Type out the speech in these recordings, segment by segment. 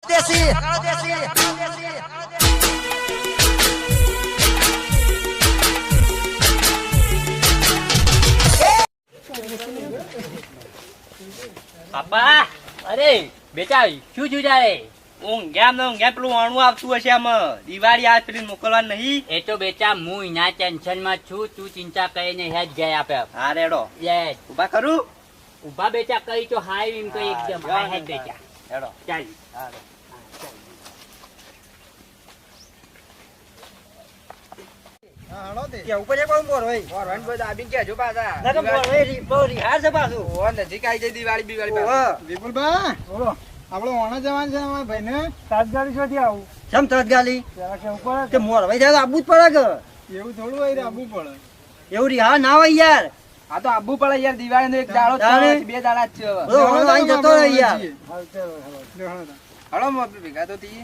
દેશી બાપા અરે બેટા શું શું જાય ઊંઘ્યા પેલું અણું આવતું હશે આમાં દિવાળી આ પેલી મોકલવા નહીં. એ તો બેટા હું એના ટેન્શન માં છું, તું ચિંતા કરીને હેજ ગયા આપે. હા રેડો યસ ઉભા કરું ઉભા બેટા કઈ તો હાય એમ કઈ એકદમ હા, હાય હેજ બેટા રેડો ચાલ. એવું થોડું હોય આબુ પડે. એવું રી હા ના હોય યાર. આ તો આબુ પડે યાર દિવાળી નો એક દાડો તારે? છે, 2 દાડા જ છે હવે. બધો વાળો આઈ જતો રહે યાર. હાલ, ચાલો, હાલો. લ્યો, હાલો. હળો મો આપણે ભેગા તો થઈએ.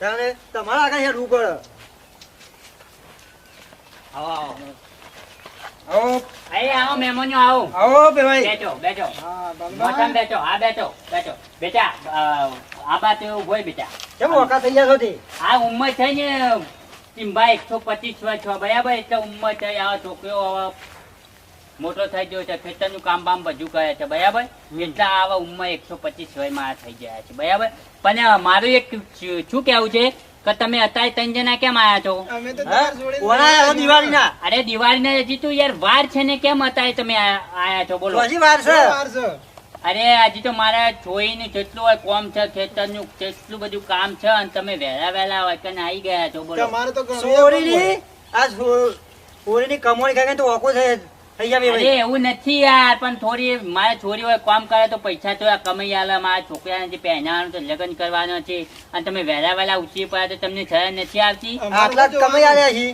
તારે તમારા આગળ હેડવું પડે. આવો આવો આવો અરે આવો મહેમાનો આવો આવો ભાઈ. બેઠો બેઠો હા, મોસમ બાબા. બેઠો હા બેઠો બેઠો બેટા આ બાત એવું હોય બેટા કેમ ઓકા થઈ ગયા છો તે? આ ઉંમર થઈ ને ટીમ્બા 125 વર્ષ છો બરાબર, એટલે ઉંમર થઈ આ છોકરો હવે મોટો થઈ ગયો છે, ખેતરનું કામ બામ બધું કરે છે બરાબર, એટલે આવા ઉંમર 125 વર્ષ માં થઈ ગયા છે બરાબર. પણ મારું એક શું કેવું છે કે તમે અત્યારે 3 જણા કેમ આયા છો? અમે તો હા? તમારા જોડે કોના આયા છો દિવાળીના? અરે દિવાળી હજી તો યાર વાર છે ને, કેમ અત્યારે તમે આયા છો બોલો? હજી વાર છે. વાર છે. અરે હજી તો મારા જોઈને જેટલું હોય કોમ છે, ખેતરનું કેટલું બધું કામ છે, અને તમે વહેલા વહેલા હોય કે આવી ગયા છો બોલો? તમારે તો ઘણું સોરીની આ સોરીની કમોણી ખાઈને તો ઓકો થઈ ગયા બે અરે ભાઈ. એવું નથી યાર, પણ થોડી મારે છોરી હોય કામ કરે તો પૈસા તો આ કમાઈ આલે. મારા છોકરાને જે પહેરવાનું તો લગ્ન કરવાનો છે, અને તમે વહેલા વહેલા ઉઠી પડ્યા તો તમને શરમ નથી આવતી? આટલા જ કમાઈ આલ્યા છે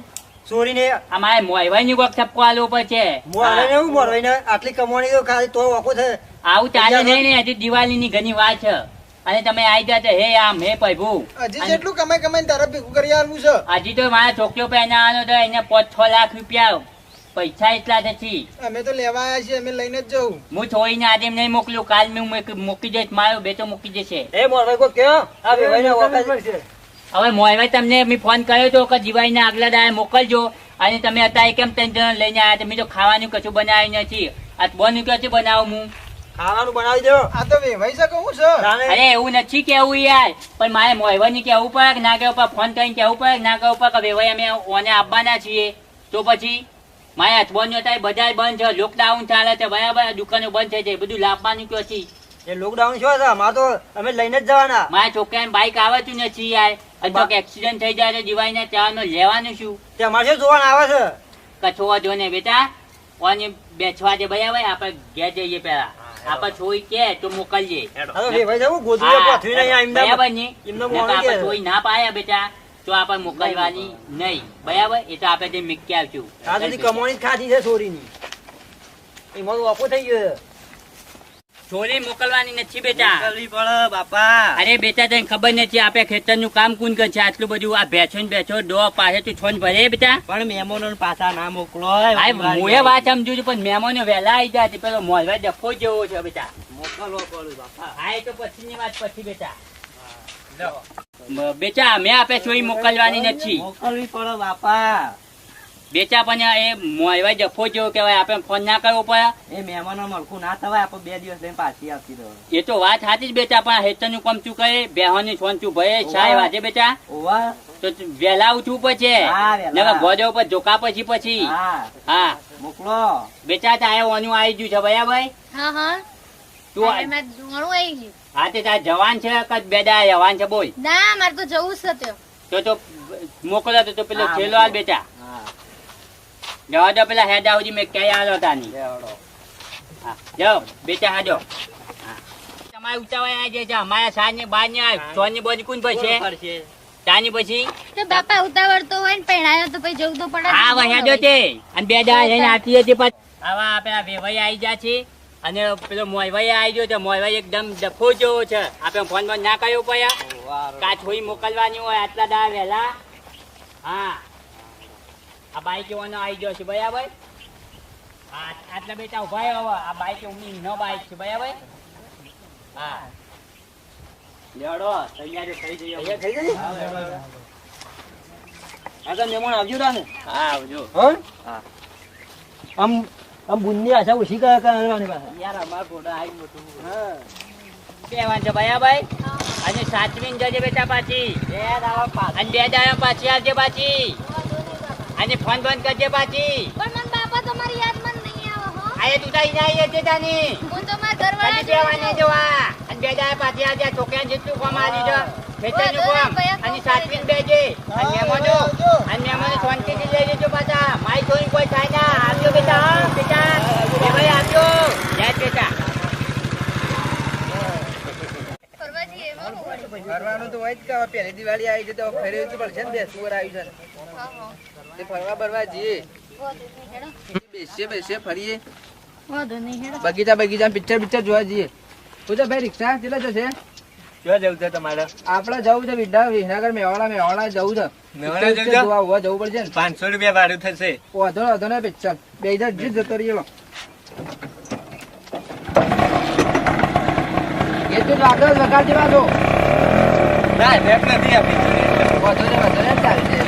સોરીને. અમારે મોયવાની કોક ઠપકો આલવો પડશે. મોરવાઈને એવું મોરવાઈને આટલી કમોણી તો ખાલી તો ઓકો થાય. આવું ચાલે નહીં ને, હજી દિવાળીની ઘણી વાત છે, અને તમે આવી ગયા તો હે આમ હે પ્રભુ. હજી જેટલું કમાઈ કમાઈને તારા ભેગું કરી આવવું છે. હજી તો મારા છોકરો પહેરવાનો તો એને 5-6 લાખ રૂપિયા પૈસા એટલા નથી. અમે તો લેવા આવ્યા છીએ, અમે લઈને જ જવું. હું છોડીને આજે એમ નહીં મોકલું, કાલ હું મૂકી જઈશ, મારો બેટો મૂકી જશે. એ મોરવાઈ કો કે આ બે ભાઈને ઓકા છે. હવે મોહભાઈ તમને મેં ફોન કર્યો હતો કે દિવાળીના આગલા દાડે મોકલજો, અને તમે અત્યારે કેમ 3 જણા લઈને આવ્યા? તમે તો ખાવાનું કશું બનાવ્યું નથી. આ બનું ક્યાંથી બનાવું હું? ખાવાનું બનાવી દો. આ તો વેવાઈ શકે હું છે. તાને અરે એવું નથી કેવું યાર, પણ મારે મોહભાઈ કેવું પડે કે ના કેવું પડે? ફોન કરીને કેવું પડે કે ના કેવું પડે કે ભાઈ અમે ઓને આપવાના છીએ? તો પછી મારે હસબન્ડ અત્યારે બજાર બંધ છે, લોકડાઉન ચાલે છે બરાબર, દુકાનો બંધ થઈ જાય, બધું લાવવાનું કયો છે? એ લોકડાઉન શું છે? અમારે તો અમે લઈને જ જવાના. મારા છોકરાને બાઈક આવતું નથી યાર, અને જો એક્સિડન્ટ થઈ જાય તો દિવાળીના તહેવારનો લેવાનું શું? તે અમારે શું જોવાનું આવે છે? કછો જો ને બેટા, ઓને બેસવા દે બરાબર, આપણે ઘેર જઈએ પેલા. આપણે છોઈ કે તો મોકલજે. હવે બે ભાઈ જવું ગોધું પાથરી નહીં એમને બરાબર ને? એમને નકર મોકલી આપણે દે. છોઈ ના પાયા બેટા તો આપણે મોકલવાની નહીં બરાબર, એ તો આપણે જઈને મૂકી આવશું. આ સુધી કમોણી જ ખાધી છે ચોરીની. એમાં તો ઓકો થઈ ગયો. છોરી મોકલવાની નથી બેટા. મોકલવી પડે બાપા. અરે બેટા તને ખબર નથી આપણે ખેતરનું કામ કોણ કરશે? આટલું બધું આ ભેંસો ડો પાસે તું છોન ભરે બેટા. પણ મહેમાનો પાછા ના મોકલો. હું એ વાત સમજુ છું, પણ મહેમાનો વહેલા આવી જાય પેલો મોલભાઈ ડફો જેવો છે બેટા. મોકલવો પડે બાપા. હા એ તો પછીની વાત પછી બેટા. બેટા મેં આપે ચોરી મોકલવાની નથી મોકલવી પડે બાપા. બેટા, પણ એ મોલભાઈ ડફો જેવો કહેવાય, આપણે ફોન ના કરવો પડે? એ મહેમાનો મળખું ના થવાય, આપણે 2 દિવસ લઈને પાછી આવતી રહો. એ તો વાત સાચી જ બેટા, પણ હેતરનું કામ શું કરે? બેહોની છોન શું ભરે છાય વાજે બેટા, ઓવા. તો વહેલા ઉઠવું પડશે. હા, વહેલા. નકર ગોદો ઉપર ઝોકા પછી હા હા મોકલો. બેટા તારે ઓનું આવી ગયું છે બરાબર? હા હા તું અરે મારે ઘણું આવી ગયું. હા તે તાર જવાન છે કે બેડા જવાન છે બોલ? ના મારે તો જવું જ છે તો મોકલો તો પેલો હા, છેલ્લો હાલ બેટા. હા જવા દો પેલા હેડા સુધી મેં ક્યાંય આવ્યો તાની. લેવડો. હા જાઓ બેટા હાજો. તમારે ઉતાવળ આવી જાય છે, અમારા સાંજ ને 12 ને આ સોન ની બધી કોણ પછી ફરશે. તાની પછી તો બાપા ઉતાવળ તો હોય ને પહેણાયો તો પછી જવું તો પડે ને. હા વહ્યા જો તે અને બે દાડા લઈને આવતી હતી પછી આવા આપડે વેવાઈ આવી જાય છે, અને પેલો મોયભાઈ આવી ગયો છે. મોયભાઈ એકદમ ડફો જેવો છે. આપણે ફોન બંધ ના કર્યો પયા કાચ હોઈ મોકલવાની હોય આટલા દાડા વહેલા. હા આ બાઈક એવાનો આવી ગયો છે બરાબર. હા આટલા બેટા ઉભા રહ્યો હવે. આ બાઈક ઉમની ન બાઈક છે બરાબર. હા લેડો તૈયારી થઈ જઈએ. આગળ મહેમાન આવજો તા ને. હા આવજો. હા હા. આમ બુંદી આશા ઓછી કરવાની પાસે. યાર અમાર ઘોડા આવી મોટું. કેવાનું છે બરાબર. અને સાચવીને જજે બેટા પાછી. અને 2 દાડા પાછી આવજે પાછી. અને ફોન બંધ કરજે પાછી. પણ મન બાપા તમારી યાદ મન નહીં આવે હો. આયે તું તાઈ જાય છે તાની. હું તો મારા ઘરવાળા કદી બેવાની જોવા. અને 2 દાડા પાછી આવજે. છોકરાને જેટલું કામ આવી છે ખેતરનું કામ. અને સાચવીને બેજે. અને મહેમાનો શાંતિથી લઈ લેજો પાછા. માઈ થોડી કોઈ થાય ના. આવજો બેટા. હા બેટા એ ભાઈ આવજો. જય બેટા. ફરવા જઈએ બરોબર. ફરવાનું તો હોય જ કે હવે પહેલી દિવાળી આવી છે તો ફરી તો પડશે ને. બેસવું આવ્યું છે ને. હા હા તે ફરવા બરવા જઈએ. વાંધો નહીં હેડો. બેસીએ ફરીએ. વાંધો નહીં હેડો. બગીચા પિક્ચર જોવા જઈએ. પૂછો ભાઈ રિક્ષા કેટલા જશે? ક્યાં જવું છે તમારે? આપણે જવું છે વિસનગર મેવાડા જવું છે. મેવાડા જવું છે? પિક્ચર જોવા હોવા જવું પડશે ને. 500 રૂપિયા ભાડું થશે. વાંધો ને પિક્ચર બે હજાર જતો રહીએ. એ તો આગળ વગાડ દેવા દો. ના રેપ નથી આપી. વાંધો ને ચાલશે.